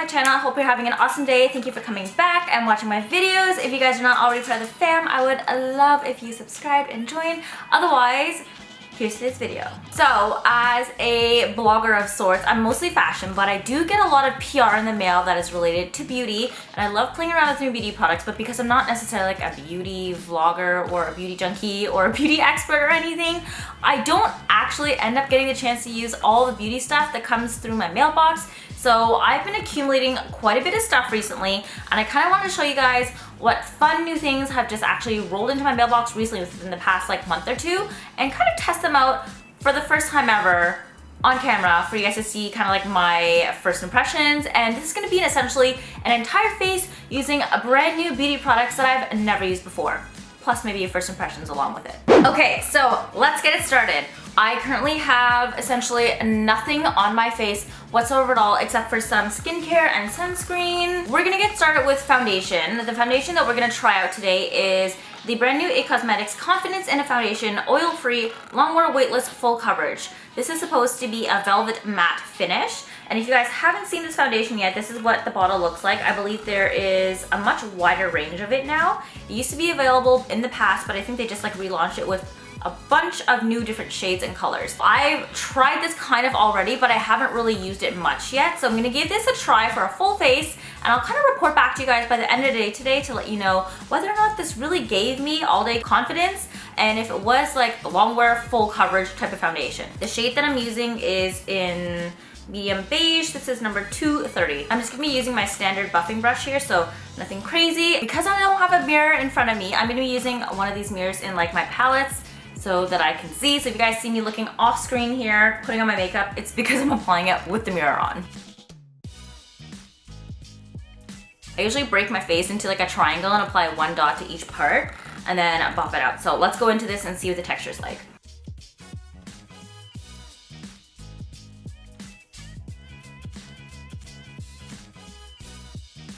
channel. I hope you're having an awesome day. Thank you for coming back and watching my videos. If you guys are not already part of the fam, I would love if you subscribed and joined. Otherwise, here's today's video. So as a blogger of sorts, I'm mostly fashion, but I do get a lot of PR in the mail that is related to beauty, and I love playing around with new beauty products, but because I'm not necessarily like a beauty vlogger or a beauty junkie or a beauty expert or anything, I don't actually end up getting the chance to use all the beauty stuff that comes through my mailbox. So I've been accumulating quite a bit of stuff recently, and I kind of wanted to show you guys what fun new things have just actually rolled into my mailbox recently within the past like month or two, and kind of test them out for the first time ever on camera for you guys to see kind of like my first impressions. And this is going to be essentially an entire face using a brand new beauty products that I've never used before, plus maybe your first impressions along with it. Okay, so let's get it started. I currently have essentially nothing on my face whatsoever at all except for some skincare and sunscreen. We're gonna get started with foundation. The foundation that we're gonna try out today is the brand new IT Cosmetics Confidence in a Foundation Oil-Free Longwear Weightless Full Coverage. This is supposed to be a velvet matte finish. And if you guys haven't seen this foundation yet, this is what the bottle looks like. I believe there is a much wider range of it now. It used to be available in the past, but I think they just like relaunched it with a bunch of new different shades and colors. I've tried this kind of already, but I haven't really used it much yet. So I'm gonna give this a try for a full face, and I'll kind of report back to you guys by the end of the day today to let you know whether or not this really gave me all day confidence and if it was like a long wear full coverage type of foundation. The shade that I'm using is in medium beige. This is number 230. I'm just gonna be using my standard buffing brush here, so nothing crazy. Because I don't have a mirror in front of me, I'm gonna be using one of these mirrors in like my palettes so that I can see. So if you guys see me looking off screen here, putting on my makeup, it's because I'm applying it with the mirror on. I usually break my face into like a triangle and apply one dot to each part and then buff it out. So let's go into this and see what the texture's like.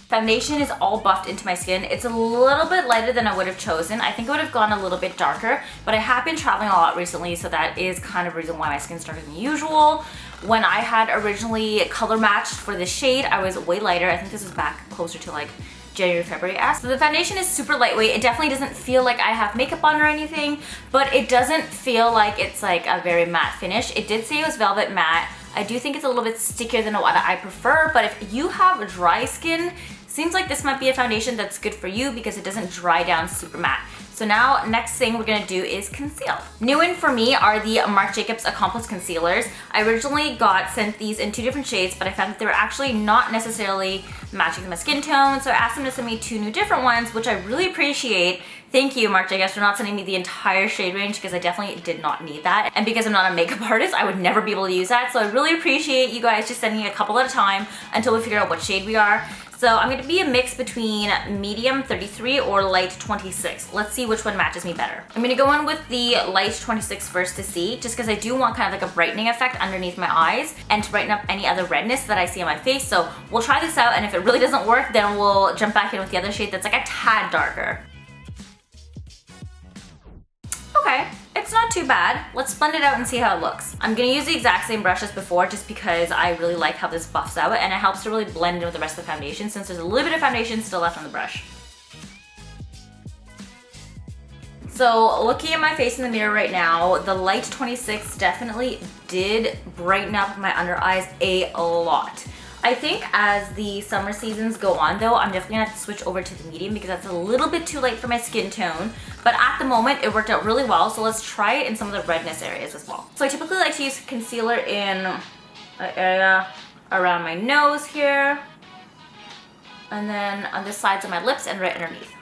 Foundation is all buffed into my skin. It's a little bit lighter than I would have chosen. I think it would have gone a little bit darker, but I have been traveling a lot recently, so that is kind of the reason why my skin's darker than usual. When I had originally color matched for this shade, I was way lighter. I think this is back closer to like January, February-esque. So the foundation is super lightweight. It definitely doesn't feel like I have makeup on or anything, but it doesn't feel like it's like a very matte finish. It did say it was velvet matte. I do think it's a little bit stickier than what I prefer, but if you have dry skin, seems like this might be a foundation that's good for you because it doesn't dry down super matte. So now, next thing we're gonna do is conceal. New in for me are the Marc Jacobs Accomplice concealers. I originally got sent these in 2 different shades, but I found that they were actually not necessarily matching my skin tone, so I asked them to send me 2 new different ones, which I really appreciate. Thank you, Marc Jacobs, for not sending me the entire shade range because I definitely did not need that. And because I'm not a makeup artist, I would never be able to use that. So I really appreciate you guys just sending me a couple at a time until we figure out what shade we are. So I'm going to be a mix between medium 33 or light 26. Let's see which one matches me better. I'm going to go in with the light 26 first to see, just because I do want kind of like a brightening effect underneath my eyes and to brighten up any other redness that I see on my face. So we'll try this out, and if it really doesn't work, then we'll jump back in with the other shade that's like a tad darker. Okay. It's not too bad. Let's blend it out and see how it looks. I'm gonna use the exact same brush as before just because I really like how this buffs out, and it helps to really blend in with the rest of the foundation since there's a little bit of foundation still left on the brush. So looking at my face in the mirror right now, the light 26 definitely did brighten up my under eyes a lot. I think as the summer seasons go on though, I'm definitely gonna have to switch over to the medium because that's a little bit too light for my skin tone. But at the moment, it worked out really well, so let's try it in some of the redness areas as well. So I typically like to use concealer in an area around my nose here, and then on the sides of my lips and right underneath.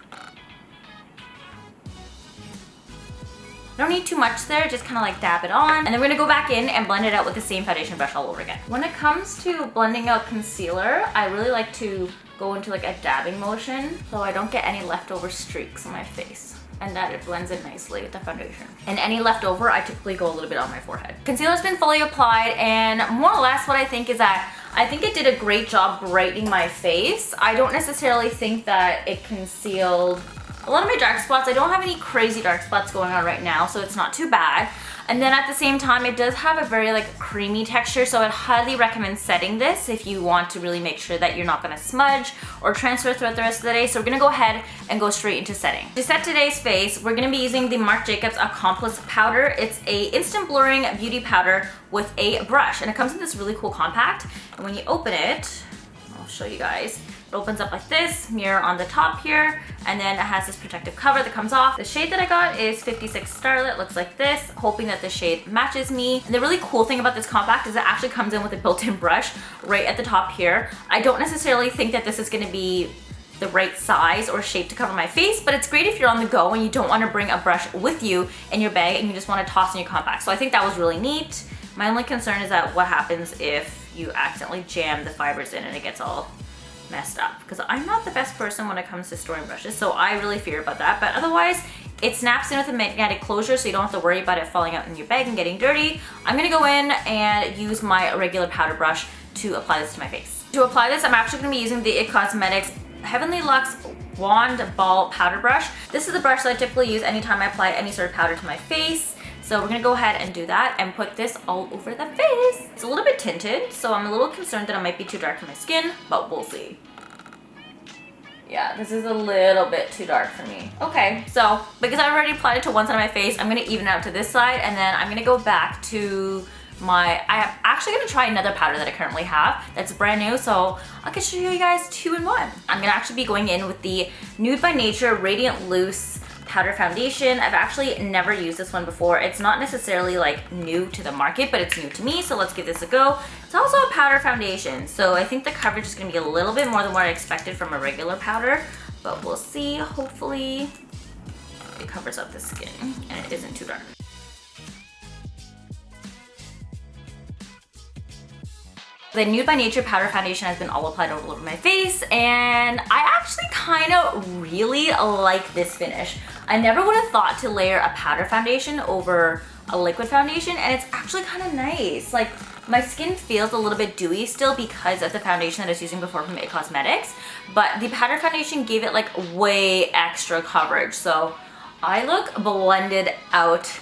I don't need too much there, just kind of like dab it on. And then we're gonna go back in and blend it out with the same foundation brush all over again. When it comes to blending out concealer, I really like to go into like a dabbing motion so I don't get any leftover streaks on my face, and that it blends in nicely with the foundation. And any leftover, I typically go a little bit on my forehead. Concealer's been fully applied, and more or less what I think is that I think it did a great job brightening my face. I don't necessarily think that it concealed a lot of my dark spots. I don't have any crazy dark spots going on right now, so it's not too bad. And then at the same time, it does have a very like creamy texture, so I'd highly recommend setting this if you want to really make sure that you're not gonna smudge or transfer throughout the rest of the day. So we're gonna go ahead and go straight into setting. To set today's face, we're gonna be using the Marc Jacobs Accomplice powder. It's a instant blurring beauty powder with a brush, and it comes in this really cool compact. And when you open it, I'll show you guys. It opens up like this, mirror on the top here, and then it has this protective cover that comes off. The shade that I got is 56 Starlet, looks like this, hoping that the shade matches me. And the really cool thing about this compact is it actually comes in with a built-in brush right at the top here. I don't necessarily think that this is gonna be the right size or shape to cover my face, but it's great if you're on the go and you don't want to bring a brush with you in your bag and you just want to toss in your compact. So I think that was really neat. My only concern is that what happens if you accidentally jam the fibers in and it gets all messed up, because I'm not the best person when it comes to storing brushes, so I really fear about that. But otherwise, it snaps in with a magnetic closure, so you don't have to worry about it falling out in your bag and getting dirty. I'm gonna go in and use my regular powder brush to apply this to my face. To apply this, I'm actually gonna be using the It Cosmetics Heavenly Luxe Wand Ball Powder Brush. This is the brush that I typically use anytime I apply any sort of powder to my face. So we're gonna go ahead and do that and put this all over the face. It's a little bit tinted, so I'm a little concerned that it might be too dark for my skin, but we'll see. Yeah, this is a little bit too dark for me. Okay, so because I already applied it to one side of my face, I'm gonna even out to this side, and then I'm gonna go back to I'm actually gonna try another powder that I currently have that's brand new, so I can show you guys 2 in 1. I'm gonna actually be going in with the Nude by Nature Radiant Loose Powder Foundation. I've actually never used this one before. It's not necessarily like new to the market, but it's new to me, so let's give this a go. It's also a powder foundation, so I think the coverage is gonna be a little bit more than what I expected from a regular powder, but we'll see. Hopefully it covers up the skin and it isn't too dark. The Nude by Nature Powder Foundation has been all applied all over my face, and I actually kind of really like this finish. I never would have thought to layer a powder foundation over a liquid foundation, and it's actually kind of nice. Like, my skin feels a little bit dewy still because of the foundation that I was using before from It Cosmetics, but the powder foundation gave it like way extra coverage, so I look blended out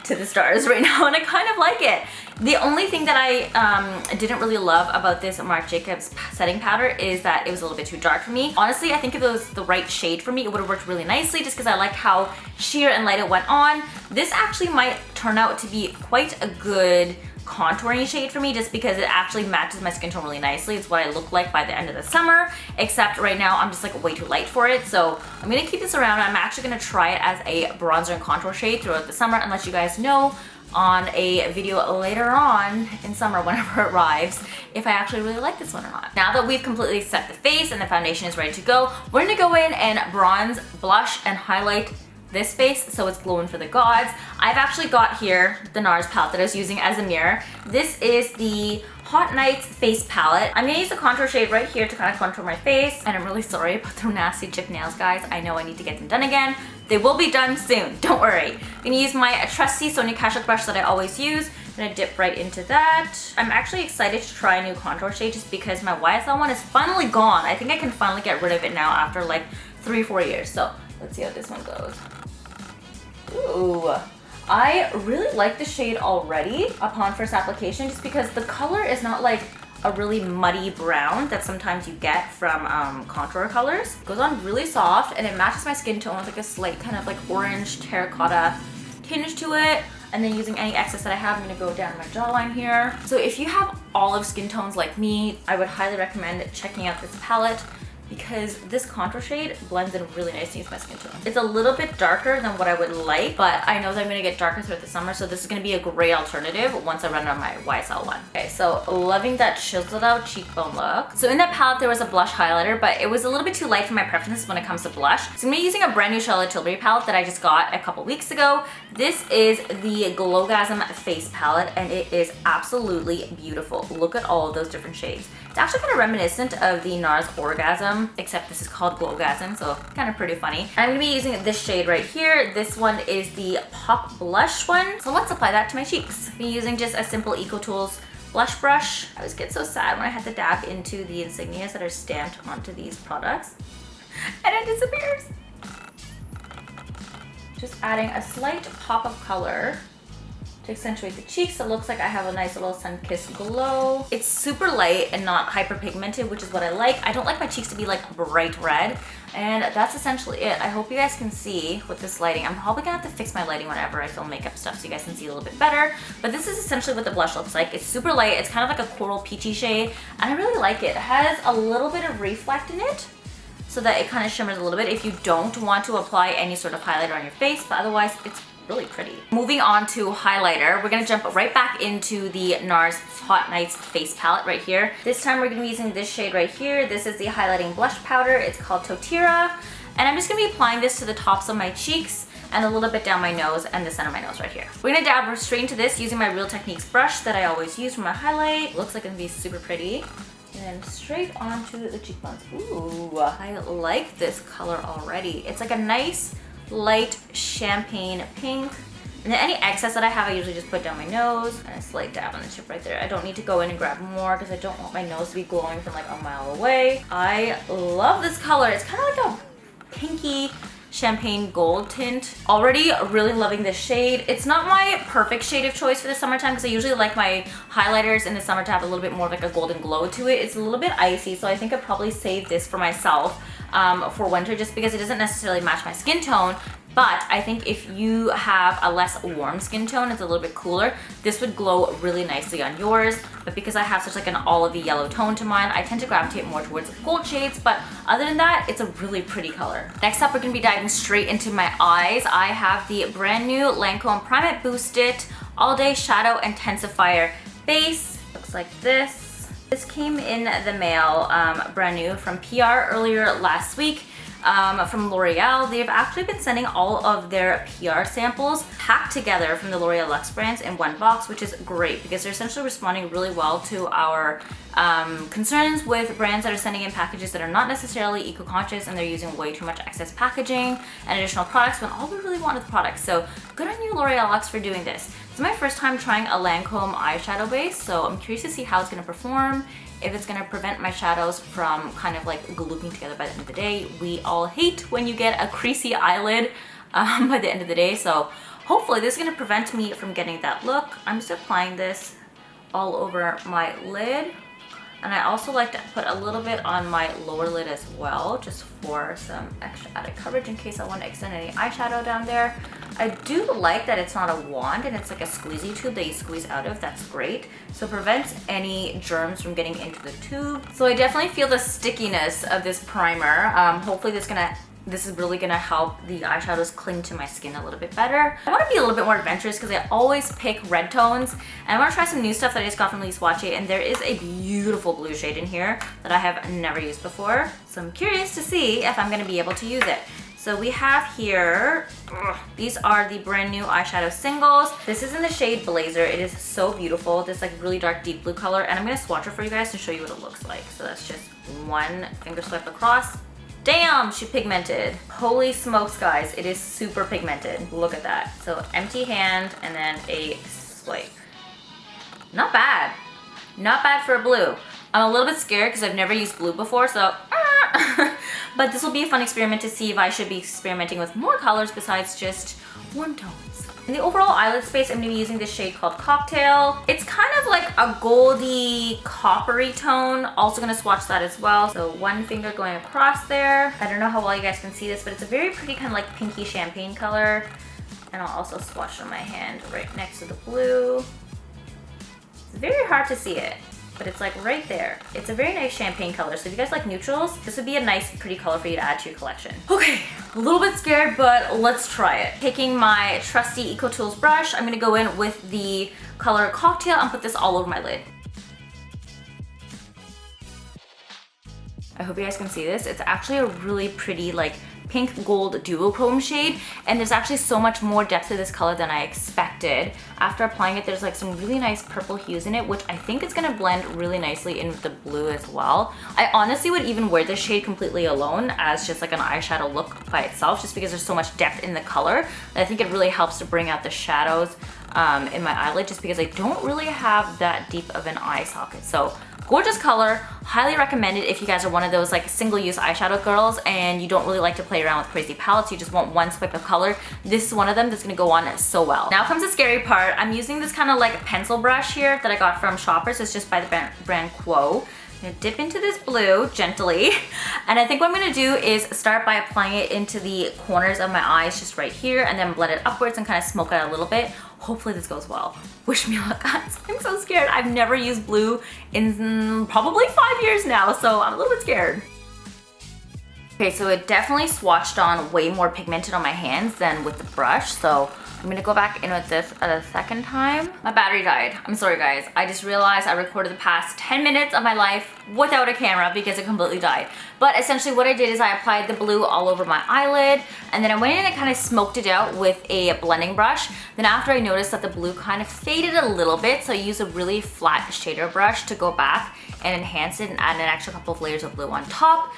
to the stars right now, and I kind of like it. The only thing that I didn't really love about this Marc Jacobs setting powder is that it was a little bit too dark for me. Honestly, I think if it was the right shade for me, it would have worked really nicely just because I like how sheer and light it went on. This actually might turn out to be quite a good contouring shade for me just because it actually matches my skin tone really nicely. It's what I look like by the end of the summer, except right now I'm just like way too light for it. So I'm gonna keep this around. I'm actually gonna try it as a bronzer and contour shade throughout the summer and let you guys know on a video later on in summer whenever it arrives if I actually really like this one or not. Now that we've completely set the face and the foundation is ready to go, we're gonna go in and bronze, blush, and highlight this face so it's glowing for the gods. I've actually got here the NARS palette that I was using as a mirror. This is the Hot Nights face palette. I'm gonna use the contour shade right here to kind of contour my face, and I'm really sorry about the nasty chip nails, guys. I know I need to get them done again. They will be done soon, don't worry. I'm gonna use my trusty Sonia Kashuk brush that I always use. I'm gonna dip right into that. I'm actually excited to try a new contour shade just because my YSL one is finally gone. I think I can finally get rid of it now after like 3-4 years. So let's see how this one goes. Ooh, I really like the shade already upon first application just because the color is not like a really muddy brown that sometimes you get from contour colors. It goes on really soft and it matches my skin tone with like a slight kind of like orange terracotta tinge to it. And then using any excess that I have, I'm gonna go down my jawline here. So if you have olive skin tones like me, I would highly recommend checking out this palette because this contour shade blends in really nicely with my skin tone. It's a little bit darker than what I would like, but I know that I'm gonna get darker throughout the summer, so this is gonna be a great alternative once I run out of my YSL one. Okay, so loving that chiseled out cheekbone look. So in that palette, there was a blush highlighter, but it was a little bit too light for my preferences when it comes to blush. So I'm gonna be using a brand new Charlotte Tilbury palette that I just got a couple weeks ago. This is the Lovegasm face palette, and it is absolutely beautiful. Look at all of those different shades. It's actually kind of reminiscent of the NARS Orgasm, except this is called Glowgasm, so kind of pretty funny. I'm gonna be using this shade right here. This one is the Pop Blush one. So let's apply that to my cheeks. I'm using just a simple EcoTools blush brush. I always get so sad when I have to dab into the insignias that are stamped onto these products, and it disappears. Just adding a slight pop of color to accentuate the cheeks. It looks like I have a nice little sun-kissed glow. It's super light and not hyper-pigmented, which is what I like. I don't like my cheeks to be like bright red, and that's essentially it. I hope you guys can see with this lighting. I'm probably gonna have to fix my lighting whenever I film makeup stuff so you guys can see a little bit better, but this is essentially what the blush looks like. It's super light. It's kind of like a coral peachy shade, and I really like it. It has a little bit of reflect in it, so that it kind of shimmers a little bit if you don't want to apply any sort of highlighter on your face, but otherwise it's really pretty. Moving on to highlighter, we're gonna jump right back into the NARS Hot Nights face palette right here. This time we're gonna be using this shade right here. This is the highlighting blush powder. It's called Totira, and I'm just gonna be applying this to the tops of my cheeks and a little bit down my nose and the center of my nose right here. We're gonna dab straight into this using my Real Techniques brush that I always use for my highlight. Looks like it's gonna be super pretty. And then straight onto the cheekbones. Ooh, I like this color already. It's like a nice light champagne pink. And then any excess that I have, I usually just put down my nose and a slight dab on the tip right there. I don't need to go in and grab more because I don't want my nose to be glowing from like a mile away. I love this color. It's kind of like a pinky champagne gold tint. Already really loving this shade. It's not my perfect shade of choice for the summertime because I usually like my highlighters in the summer to have a little bit more of like a golden glow to it. It's a little bit icy, so I think I'd probably save this for myself for winter just because it doesn't necessarily match my skin tone. But I think if you have a less warm skin tone, it's a little bit cooler, this would glow really nicely on yours. But because I have such like an olivey yellow tone to mine, I tend to gravitate more towards gold shades. But other than that, it's a really pretty color. Next up, we're gonna be diving straight into my eyes. I have the brand new Lancome Prime It Boost It All Day Shadow Intensifier base. Looks like this. This came in the mail brand new from PR earlier last week. From L'Oreal. They've actually been sending all of their PR samples packed together from the L'Oreal Luxe brands in one box, which is great because they're essentially responding really well to our concerns with brands that are sending in packages that are not necessarily eco-conscious and they're using way too much excess packaging and additional products when all we really want is the products. So good on you, L'Oreal Luxe, for doing this. It's my first time trying a Lancome eyeshadow base, so I'm curious to see how it's going to perform, if it's gonna prevent my shadows from kind of like gluing together by the end of the day. We all hate when you get a creasy eyelid by the end of the day, so hopefully this is gonna prevent me from getting that look. I'm just applying this all over my lid, and I also like to put a little bit on my lower lid as well, just for some extra added coverage in case I want to extend any eyeshadow down there. I do like that it's not a wand and it's like a squeezy tube that you squeeze out of. That's great. So it prevents any germs from getting into the tube. So I definitely feel the stickiness of this primer. Hopefully this is really gonna help the eyeshadows cling to my skin a little bit better. I wanna be a little bit more adventurous because I always pick red tones, and I wanna try some new stuff that I just got from Listt Swatches, and there is a beautiful blue shade in here that I have never used before. So I'm curious to see if I'm gonna be able to use it. So we have here, these are the brand new eyeshadow singles. This is in the shade Blazer. It is so beautiful. This like really dark deep blue color, and I'm gonna swatch it for you guys to show you what it looks like. So that's just one finger swipe across. Damn, she pigmented. Holy smokes, guys, it is super pigmented. Look at that. So empty hand and then a swipe. Not bad. Not bad for a blue. I'm a little bit scared because I've never used blue before, so but this will be a fun experiment to see if I should be experimenting with more colors besides just warm tones. In the overall eyelid space, I'm going to be using this shade called Cocktail. It's kind of like a goldy, coppery tone. Also going to swatch that as well. So one finger going across there. I don't know how well you guys can see this, but it's a very pretty kind of like pinky champagne color. And I'll also swatch on my hand right next to the blue. It's very hard to see it, but it's like right there. It's a very nice champagne color. So if you guys like neutrals, this would be a nice, pretty color for you to add to your collection. Okay, a little bit scared, but let's try it. Taking my trusty EcoTools brush, I'm gonna go in with the color Cocktail and put this all over my lid. I hope you guys can see this. It's actually a really pretty like pink gold duochrome shade, and there's actually so much more depth to this color than I expected. After applying it, there's like some really nice purple hues in it, which I think is gonna blend really nicely in with the blue as well. I honestly would even wear this shade completely alone as just like an eyeshadow look by itself, just because there's so much depth in the color. And I think it really helps to bring out the shadows in my eyelid, just because I don't really have that deep of an eye socket. So Gorgeous color, highly recommended if you guys are one of those like single-use eyeshadow girls and you don't really like to play around with crazy palettes, you just want one swipe of color. This is one of them that's gonna go on so well. Now comes the scary part. I'm using this kind of like pencil brush here that I got from Shoppers. It's just by the brand Quo. I'm gonna dip into this blue gently, and I think what I'm gonna do is start by applying it into the corners of my eyes, just right here, and then blend it upwards and kind of smoke it out a little bit. Hopefully this goes well. Wish me luck, guys. I'm so scared. I've never used blue in probably 5 years now, so I'm a little bit scared. Okay, so it definitely swatched on way more pigmented on my hands than with the brush, so I'm gonna go back in with this a second time. My battery died. I'm sorry, guys. I just realized I recorded the past 10 minutes of my life without a camera because it completely died. But essentially what I did is I applied the blue all over my eyelid, and then I went in and kind of smoked it out with a blending brush. Then after I noticed that the blue kind of faded a little bit, so I used a really flat shader brush to go back and enhance it and add an extra couple of layers of blue on top.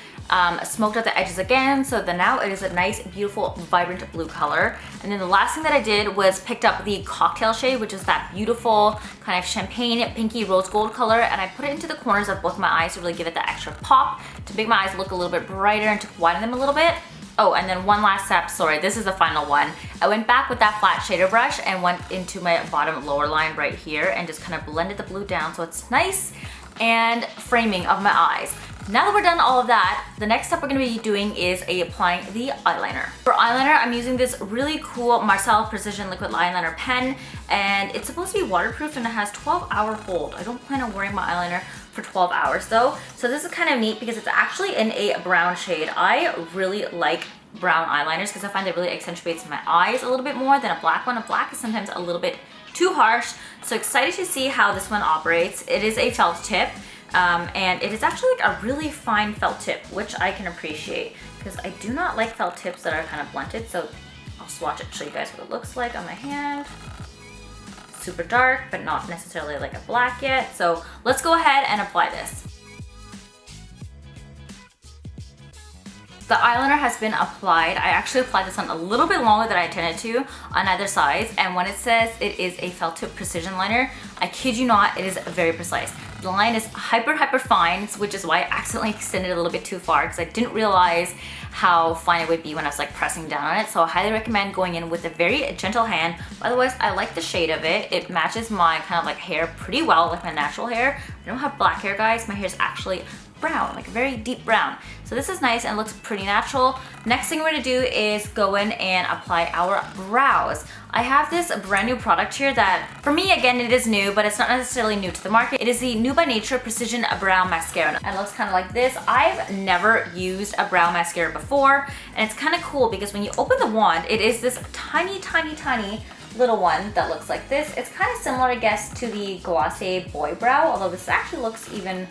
Smoked out the edges again, so then now it is a nice, beautiful, vibrant blue color. And then the last thing that I did was picked up the cocktail shade, which is that beautiful kind of champagne, pinky, rose gold color, and I put it into the corners of both my eyes to really give it that extra pop, to make my eyes look a little bit brighter and to widen them a little bit. Oh, and then one last step, sorry, this is the final one. I went back with that flat shader brush and went into my bottom lower line right here and just kind of blended the blue down so it's nice and framing of my eyes. Now that we're done all of that, the next step we're gonna be doing is applying the eyeliner. For eyeliner, I'm using this really cool Marcel Precision Liquid Eyeliner pen, and it's supposed to be waterproof and it has 12-hour hold. I don't plan on wearing my eyeliner for 12 hours though. So this is kind of neat because it's actually in a brown shade. I really like brown eyeliners because I find it really accentuates my eyes a little bit more than a black one. A black is sometimes a little bit too harsh. So excited to see how this one operates. It is a felt tip. And it is actually like a really fine felt tip, which I can appreciate because I do not like felt tips that are kind of blunted. So I'll swatch it to show you guys what it looks like on my hand. Super dark, but not necessarily like a black yet. So let's go ahead and apply this. The eyeliner has been applied. I actually applied this on a little bit longer than I intended to on either side. And when it says it is a felt tip precision liner, I kid you not, it is very precise. The line is hyper fine, which is why I accidentally extended it a little bit too far because I didn't realize how fine it would be when I was like pressing down on it. So I highly recommend going in with a very gentle hand. Otherwise, I like the shade of it. It matches my kind of like hair pretty well, like my natural hair. I don't have black hair, guys. My hair is actually brown, like very deep brown. So this is nice and looks pretty natural. Next thing we're gonna do is go in and apply our brows. I have this brand new product here that, for me, again, it is new, but it's not necessarily new to the market. It is the Nude by Nature Precision Brow Mascara. It looks kind of like this. I've never used a brow mascara before, and it's kind of cool because when you open the wand, it is this tiny little one that looks like this. It's kind of similar, I guess, to the Glossier Boy Brow, although this actually looks even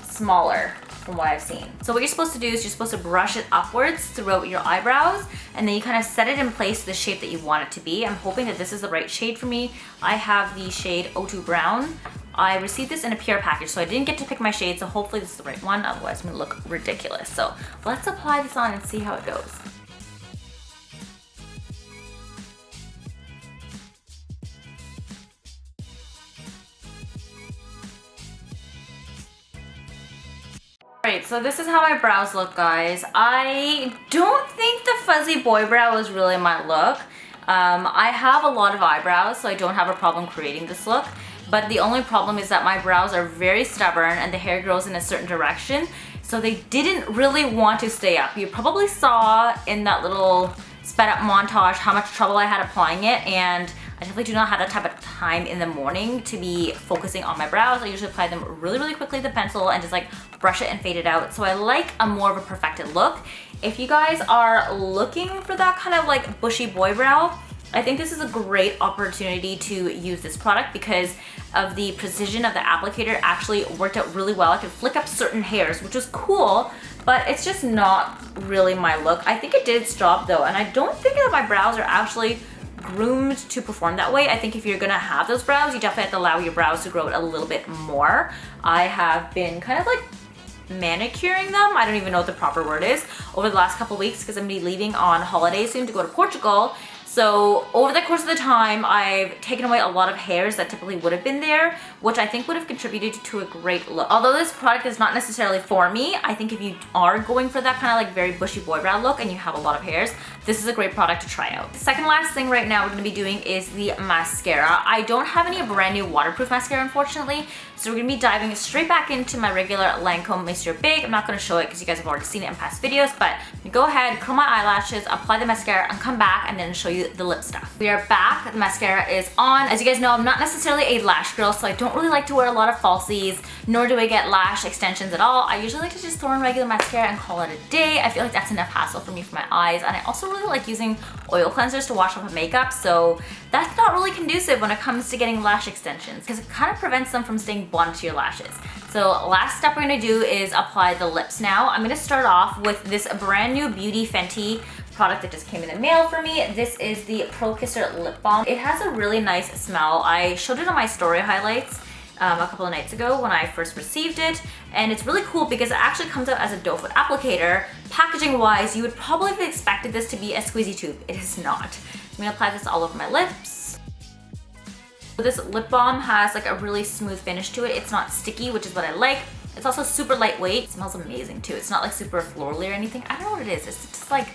smaller from what I've seen. So what you're supposed to do is you're supposed to brush it upwards throughout your eyebrows, and then you kind of set it in place the shape that you want it to be. I'm hoping that this is the right shade for me. I have the shade O2 Brown. I received this in a PR package, so I didn't get to pick my shade, so hopefully this is the right one, otherwise it's gonna look ridiculous. So let's apply this on and see how it goes. Alright, so this is how my brows look, guys. I don't think the fuzzy boy brow is really my look. I have a lot of eyebrows, so I don't have a problem creating this look. But the only problem is that my brows are very stubborn and the hair grows in a certain direction. So they didn't really want to stay up. You probably saw in that little sped up montage how much trouble I had applying it, and I definitely do not have that type of time in the morning to be focusing on my brows. I usually apply them really quickly with the pencil and just like brush it and fade it out. So I like a more of a perfected look. If you guys are looking for that kind of like bushy boy brow, I think this is a great opportunity to use this product because of the precision of the applicator. Actually worked out really well. I could flick up certain hairs, which was cool, but it's just not really my look. I think it did its job though, and I don't think that my brows are actually groomed to perform that way. I think if you're gonna have those brows, you definitely have to allow your brows to grow a little bit more. I have been kind of like manicuring them, I don't even know what the proper word is, over the last couple weeks because I'm gonna be leaving on holiday soon to go to Portugal. So over the course of the time, I've taken away a lot of hairs that typically would have been there, which I think would have contributed to a great look. Although this product is not necessarily for me, I think if you are going for that kind of like very bushy boy brow look and you have a lot of hairs, this is a great product to try out. The second last thing right now we're going to be doing is the mascara. I don't have any brand new waterproof mascara, unfortunately, so we're going to be diving straight back into my regular Lancome Monsieur Beige. I'm not going to show it because you guys have already seen it in past videos, but go ahead, curl my eyelashes, apply the mascara, and come back and then show you the lip stuff. We are back. The mascara is on. As you guys know, I'm not necessarily a lash girl, so I don't really like to wear a lot of falsies, nor do I get lash extensions at all. I usually like to just throw in regular mascara and call it a day. I feel like that's enough hassle for me for my eyes, and I also really like using oil cleansers to wash off my makeup, so that's not really conducive when it comes to getting lash extensions because it kind of prevents them from staying blunt to your lashes. So last step we're going to do is apply the lips now. I'm going to start off with this brand new Beauty Fenty product that just came in the mail for me. This is the Pro Kisser Lip Balm. It has a really nice smell. I showed it on my story highlights a couple of nights ago when I first received it, and it's really cool because it actually comes out as a doe foot applicator. Packaging wise, you would probably have expected this to be a squeezy tube. It is not. I'm gonna apply this all over my lips. This lip balm has like a really smooth finish to it. It's not sticky, which is what I like. It's also super lightweight. It smells amazing too. It's not like super florally or anything. I don't know what it is. It's just like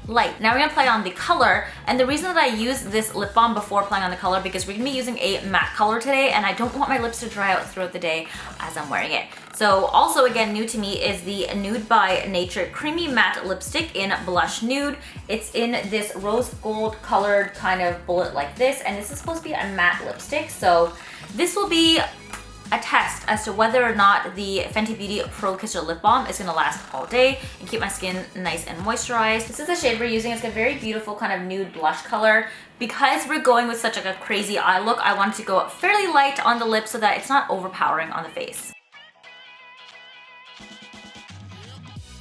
light. Now we're gonna apply on the color, and the reason that I use this lip balm before applying on the color because we're gonna be using a matte color today, and I don't want my lips to dry out throughout the day as I'm wearing it. So also again new to me is the Nude by Nature Creamy Matte Lipstick in Blush Nude. It's in this rose gold colored kind of bullet like this, and this is supposed to be a matte lipstick, so this will be a test as to whether or not the Fenty Beauty Pro Kisser Lip Balm is gonna last all day and keep my skin nice and moisturized. This is the shade we're using. It's got a very beautiful kind of nude blush color. Because we're going with such like a crazy eye look, I wanted to go fairly light on the lips so that it's not overpowering on the face.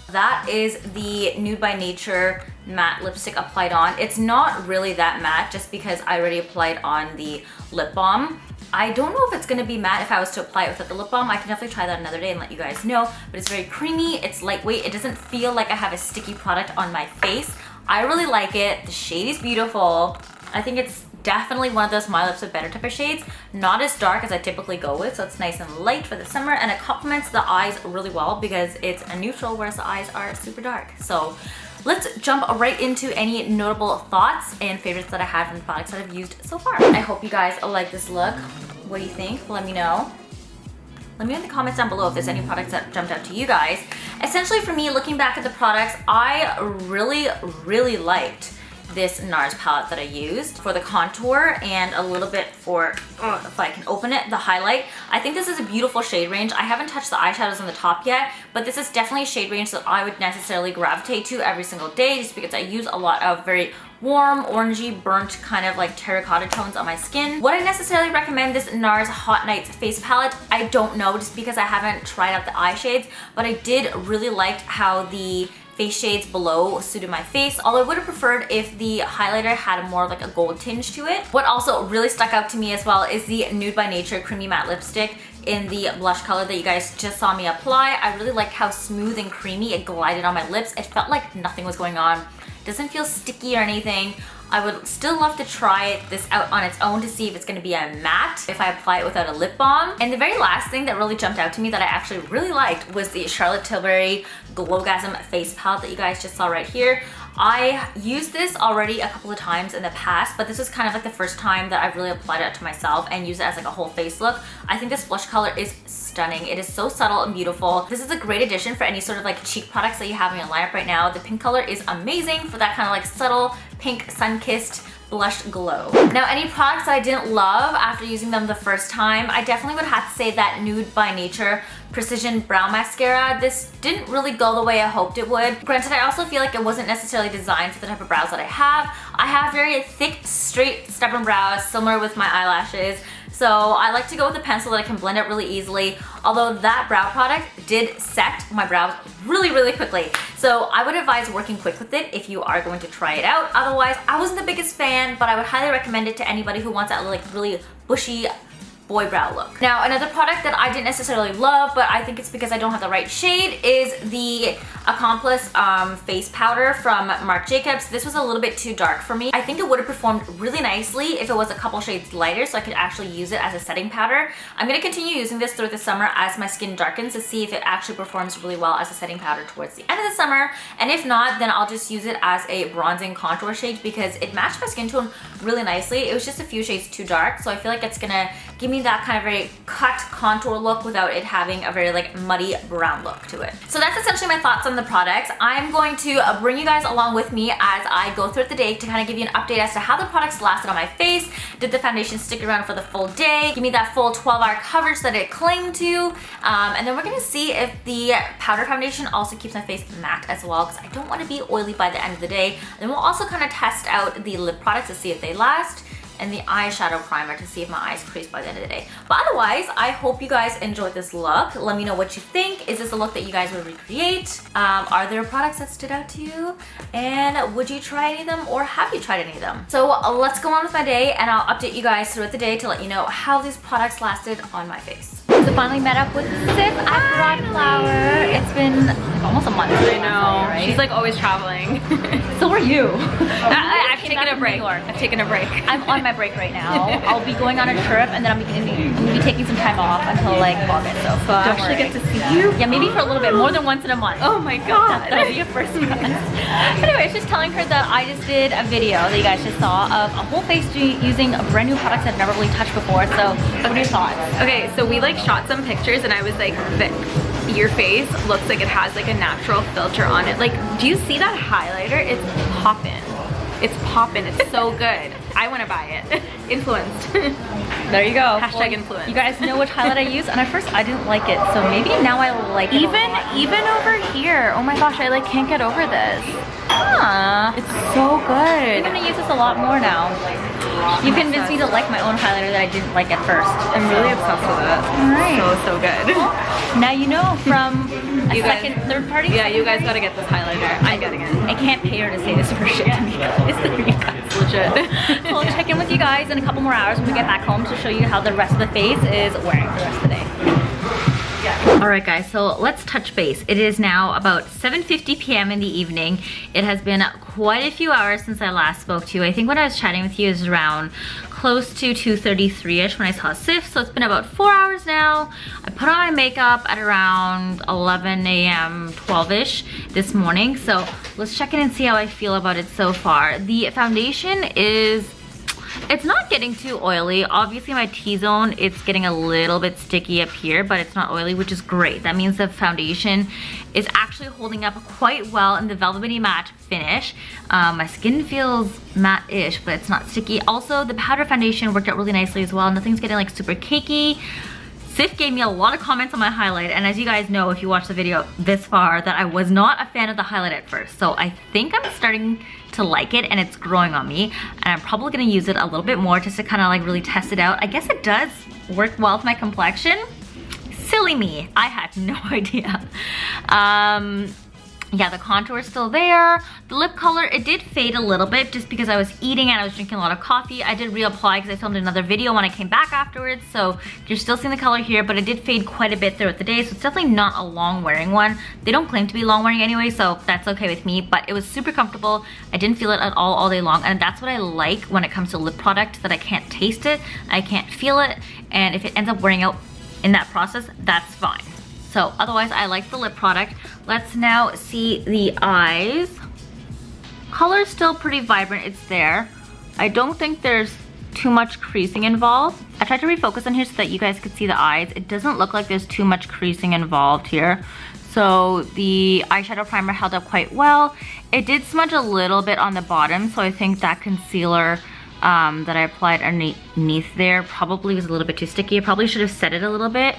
That is the Nude by Nature matte lipstick applied on. It's not really that matte just because I already applied on the lip balm. I don't know if it's gonna be matte if I was to apply it without the lip balm. I can definitely try that another day and let you guys know, but it's very creamy, it's lightweight, it doesn't feel like I have a sticky product on my face. I really like it. The shade is beautiful. I think it's definitely one of those My Lips Are Better type of shades. Not as dark as I typically go with, so it's nice and light for the summer, and it complements the eyes really well because it's a neutral, whereas the eyes are super dark. So let's jump right into any notable thoughts and favorites that I had from the products that I've used so far. I hope you guys like this look. What do you think? Let me know. Let me know in the comments down below if there's any products that jumped out to you guys. Essentially for me, looking back at the products, I really liked this NARS palette that I used for the contour and a little bit for, if I can open it, the highlight. I think this is a beautiful shade range. I haven't touched the eyeshadows on the top yet, but this is definitely a shade range that I would necessarily gravitate to every single day just because I use a lot of very warm, orangey, burnt kind of like terracotta tones on my skin. Would I necessarily recommend this NARS Hot Nights face palette? I don't know, just because I haven't tried out the eye shades, but I did really like how the face shades below suited my face, although I would have preferred if the highlighter had more of like a gold tinge to it. What also really stuck out to me as well is the Nude by Nature Creamy Matte Lipstick in the blush color that you guys just saw me apply. I really liked how smooth and creamy it glided on my lips. It felt like nothing was going on. It doesn't feel sticky or anything. I would still love to try this out on its own to see if it's gonna be a matte if I apply it without a lip balm. And the very last thing that really jumped out to me that I actually really liked was the Charlotte Tilbury Lovegasm face palette that you guys just saw right here. I used this already a couple of times in the past, but this is kind of like the first time that I've really applied it to myself and used it as like a whole face look. I think this blush color is stunning. It is so subtle and beautiful. This is a great addition for any sort of like cheek products that you have in your lineup right now. The pink color is amazing for that kind of like subtle pink sun-kissed blush glow. Now, any products that I didn't love after using them the first time, I definitely would have to say that Nude by Nature Precision Brow Mascara. This didn't really go the way I hoped it would. Granted, I also feel like it wasn't necessarily designed for the type of brows that I have. I have very thick, straight, stubborn brows, similar with my eyelashes. So I like to go with a pencil that I can blend out really easily, although that brow product did set my brows really quickly. So I would advise working quick with it if you are going to try it out. Otherwise, I wasn't the biggest fan, but I would highly recommend it to anybody who wants that like really bushy boy brow look. Now, another product that I didn't necessarily love, but I think it's because I don't have the right shade, is the Accomplice face powder from Marc Jacobs. This was a little bit too dark for me. I think it would have performed really nicely if it was a couple shades lighter, so I could actually use it as a setting powder. I'm going to continue using this through the summer as my skin darkens to see if it actually performs really well as a setting powder towards the end of the summer, and if not, then I'll just use it as a bronzing contour shade because it matched my skin tone really nicely. It was just a few shades too dark, so I feel like it's gonna give me that kind of very cut contour look without it having a very like muddy brown look to it. So that's essentially my thoughts on the products. I'm going to bring you guys along with me as I go through the day to kind of give you an update as to how the products lasted on my face. Did the foundation stick around for the full day? Give me that full 12-hour coverage that it claimed to. And then we're gonna see if the powder foundation also keeps my face matte as well, because I don't want to be oily by the end of the day. And we'll also kind of test out the lip products to see if they last, and the eyeshadow primer to see if my eyes crease by the end of the day. But otherwise, I hope you guys enjoyed this look. Let me know what you think. Is this a look that you guys would recreate? Are there products that stood out to you? And would you try any of them, or have you tried any of them? So let's go on with my day, and I'll update you guys throughout the day to let you know how these products lasted on my face. So finally met up with Listt at Broad Flower. It's been like almost a month. I know. Right? She's like always traveling. So are you. I've taken a break. I've taken a break. I'm on my break right now. I'll be going on a trip, and then I'm gonna be taking some time off until like August. So I'll actually get to see you? Yeah, maybe for a little bit, more than once in a month. Oh my god. That'll be your first one. Anyways, just telling her that I just did a video that you guys just saw of a whole face using a brand new products I've never really touched before. So what are your thoughts? Okay, so we like shot some pictures, and I was like, your face looks like it has like a natural filter on it. Like, do you see that highlighter? It's poppin'. It's poppin'. It's so good. I want to buy it. Influenced. There you go. Hashtag influence. You guys know which highlight I use, and at first I didn't like it, so maybe now I like it. Even over here. Oh my gosh, I like can't get over this. Huh. It's so good. I'm gonna use this a lot more now. You convinced me to like my own highlighter that I didn't like at first. I'm really obsessed with it. Alright. So good. Now you know from a second, third party. Yeah, you guys gotta get this highlighter. I'm getting it. I can't pay her to say this for shit to me. It's you guys. Legit. So I'll check in with you guys in a couple more hours when we get back home to show you how the rest of the face is wearing for the rest of the day. Alright guys, so let's touch base. It is now about 7:50 p.m. in the evening. It has been quite a few hours since I last spoke to you. I think when I was chatting with you is around close to 2:33ish when I saw Sif, so it's been about 4 hours now. I put on my makeup at around 11 a.m., 12ish this morning, so let's check in and see how I feel about it so far. The foundation it's not getting too oily. Obviously my T-zone, it's getting a little bit sticky up here, but it's not oily, which is great. That means the foundation is actually holding up quite well in the velvety matte finish. My skin feels matte-ish, but it's not sticky. Also, the powder foundation worked out really nicely as well. Nothing's getting like super cakey. Sif gave me a lot of comments on my highlight, and as you guys know, if you watch the video this far, that I was not a fan of the highlight at first. So I think I'm starting to like it, and it's growing on me, and I'm probably gonna use it a little bit more just to kind of like really test it out. I guess it does work well with my complexion. Silly me, I had no idea. Yeah, the contour is still there. The lip color, it did fade a little bit just because I was eating and I was drinking a lot of coffee. I did reapply because I filmed another video when I came back afterwards. So you're still seeing the color here, but it did fade quite a bit throughout the day. So it's definitely not a long wearing one. They don't claim to be long wearing anyway, so that's okay with me. But it was super comfortable. I didn't feel it at all day long. And that's what I like when it comes to lip product, that I can't taste it, I can't feel it. And if it ends up wearing out in that process, that's fine. So otherwise, I like the lip product. Let's now see the eyes. Color's still pretty vibrant, it's there. I don't think there's too much creasing involved. I tried to refocus on here so that you guys could see the eyes. It doesn't look like there's too much creasing involved here. So the eyeshadow primer held up quite well. It did smudge a little bit on the bottom, so I think that concealer that I applied underneath there probably was a little bit too sticky. I probably should have set it a little bit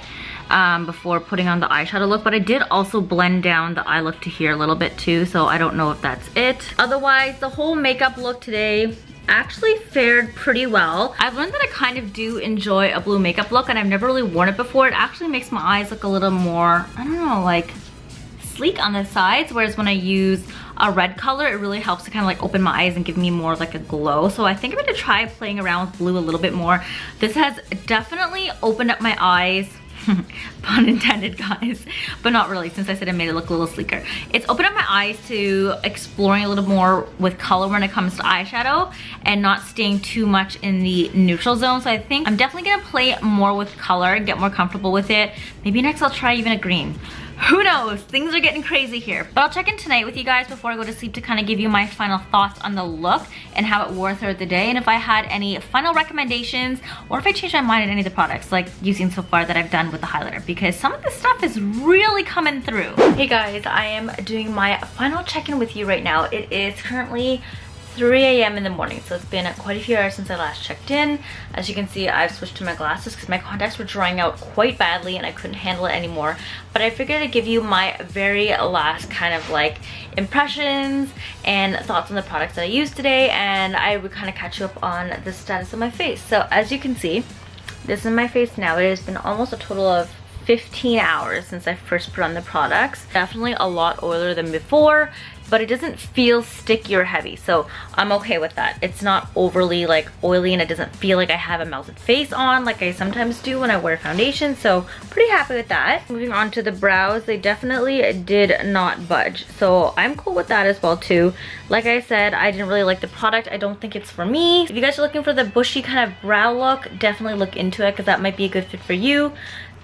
before putting on the eyeshadow look, but I did also blend down the eye look to here a little bit too, so I don't know if that's it. Otherwise, the whole makeup look today actually fared pretty well. I've learned that I kind of do enjoy a blue makeup look, and I've never really worn it before. It actually makes my eyes look a little more, I don't know, like sleek on the sides, whereas when I use a red color, it really helps to kind of like open my eyes and give me more like a glow. So I think I'm gonna try playing around with blue a little bit more. This has definitely opened up my eyes. Pun intended, guys, but not really, since I said it made it look a little sleeker. It's opened up my eyes to exploring a little more with color when it comes to eyeshadow and not staying too much in the neutral zone. So I think I'm definitely gonna play more with color and get more comfortable with it. Maybe next I'll try even a green. Who knows? Things are getting crazy here. But I'll check in tonight with you guys before I go to sleep to kind of give you my final thoughts on the look and how it wore throughout the day, and if I had any final recommendations or if I changed my mind on any of the products like you've seen so far that I've done with the highlighter, because some of this stuff is really coming through. Hey guys, I am doing my final check-in with you right now. It is currently 3 a.m. in the morning, so it's been quite a few hours since I last checked in. As you can see, I've switched to my glasses because my contacts were drying out quite badly and I couldn't handle it anymore. But I figured I'd give you my very last kind of like impressions and thoughts on the products that I used today, and I would kind of catch you up on the status of my face. So as you can see, this is my face now. It has been almost a total of 15 hours since I first put on the products. Definitely a lot oilier than before, but it doesn't feel sticky or heavy, so I'm okay with that. It's not overly like oily and it doesn't feel like I have a melted face on like I sometimes do when I wear foundation, so pretty happy with that. Moving on to the brows, they definitely did not budge, so I'm cool with that as well too. Like I said, I didn't really like the product. I don't think it's for me. If you guys are looking for the bushy kind of brow look, definitely look into it because that might be a good fit for you.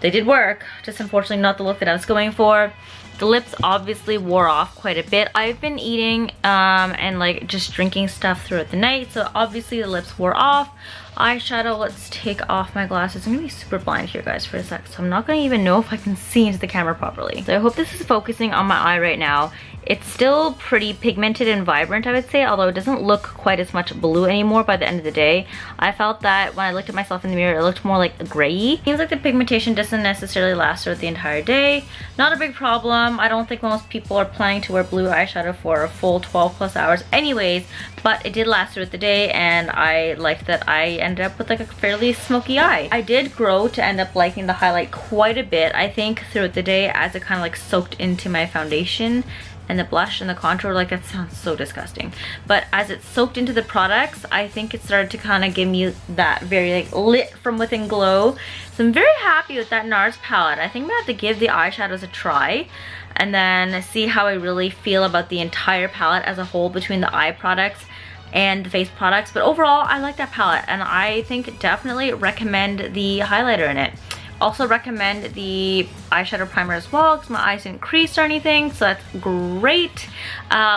They did work, just unfortunately not the look that I was going for. The lips obviously wore off quite a bit. I've been eating and like just drinking stuff throughout the night, so obviously the lips wore off. Eyeshadow, let's take off my glasses. I'm gonna be super blind here, guys, for a sec, so I'm not gonna even know if I can see into the camera properly. So I hope this is focusing on my eye right now. It's still pretty pigmented and vibrant, I would say, although it doesn't look quite as much blue anymore by the end of the day. I felt that when I looked at myself in the mirror, it looked more like grayy. Seems like the pigmentation doesn't necessarily last throughout the entire day. Not a big problem. I don't think most people are planning to wear blue eyeshadow for a full 12 plus hours anyways, but it did last throughout the day, and I liked that I ended up with like a fairly smoky eye. I did grow to end up liking the highlight quite a bit, I think, throughout the day as it kind of like soaked into my foundation and the blush and the contour. Like, that sounds so disgusting, but as it soaked into the products, I think it started to kind of give me that very like lit from within glow. So I'm very happy with that NARS palette. I think I'm gonna have to give the eyeshadows a try and then see how I really feel about the entire palette as a whole between the eye products and the face products. But overall, I like that palette, and I think definitely recommend the highlighter in it. Also recommend the eyeshadow primer as well because my eyes didn't crease or anything, so that's great.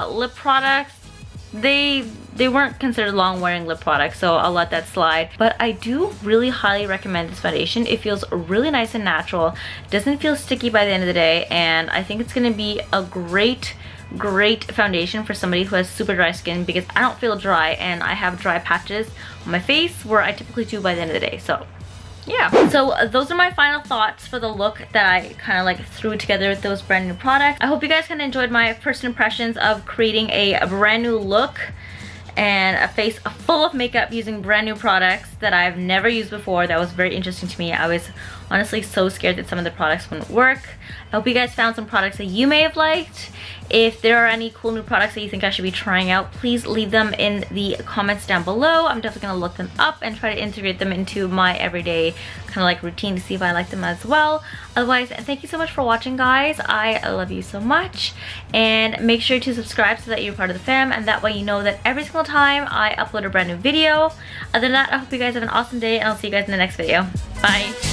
Lip products, they weren't considered long wearing lip products, so I'll let that slide. But I do really highly recommend this foundation. It feels really nice and natural, doesn't feel sticky by the end of the day, and I think it's gonna be a great foundation for somebody who has super dry skin, because I don't feel dry and I have dry patches on my face where I typically do by the end of the day. So yeah, so those are my final thoughts for the look that I kind of like threw together with those brand new products. I hope you guys kind of enjoyed my first impressions of creating a brand new look and a face full of makeup using brand new products that I've never used before. That was very interesting to me. I was honestly so scared that some of the products wouldn't work. I hope you guys found some products that you may have liked. If there are any cool new products that you think I should be trying out, please leave them in the comments down below. I'm definitely gonna look them up and try to integrate them into my everyday kind of like routine to see if I like them as well. Otherwise, thank you so much for watching, guys. I love you so much, and make sure to subscribe so that you're part of the fam, and that way you know that every single time I upload a brand new video. Other than that, I hope you guys have an awesome day, and I'll see you guys in the next video. Bye.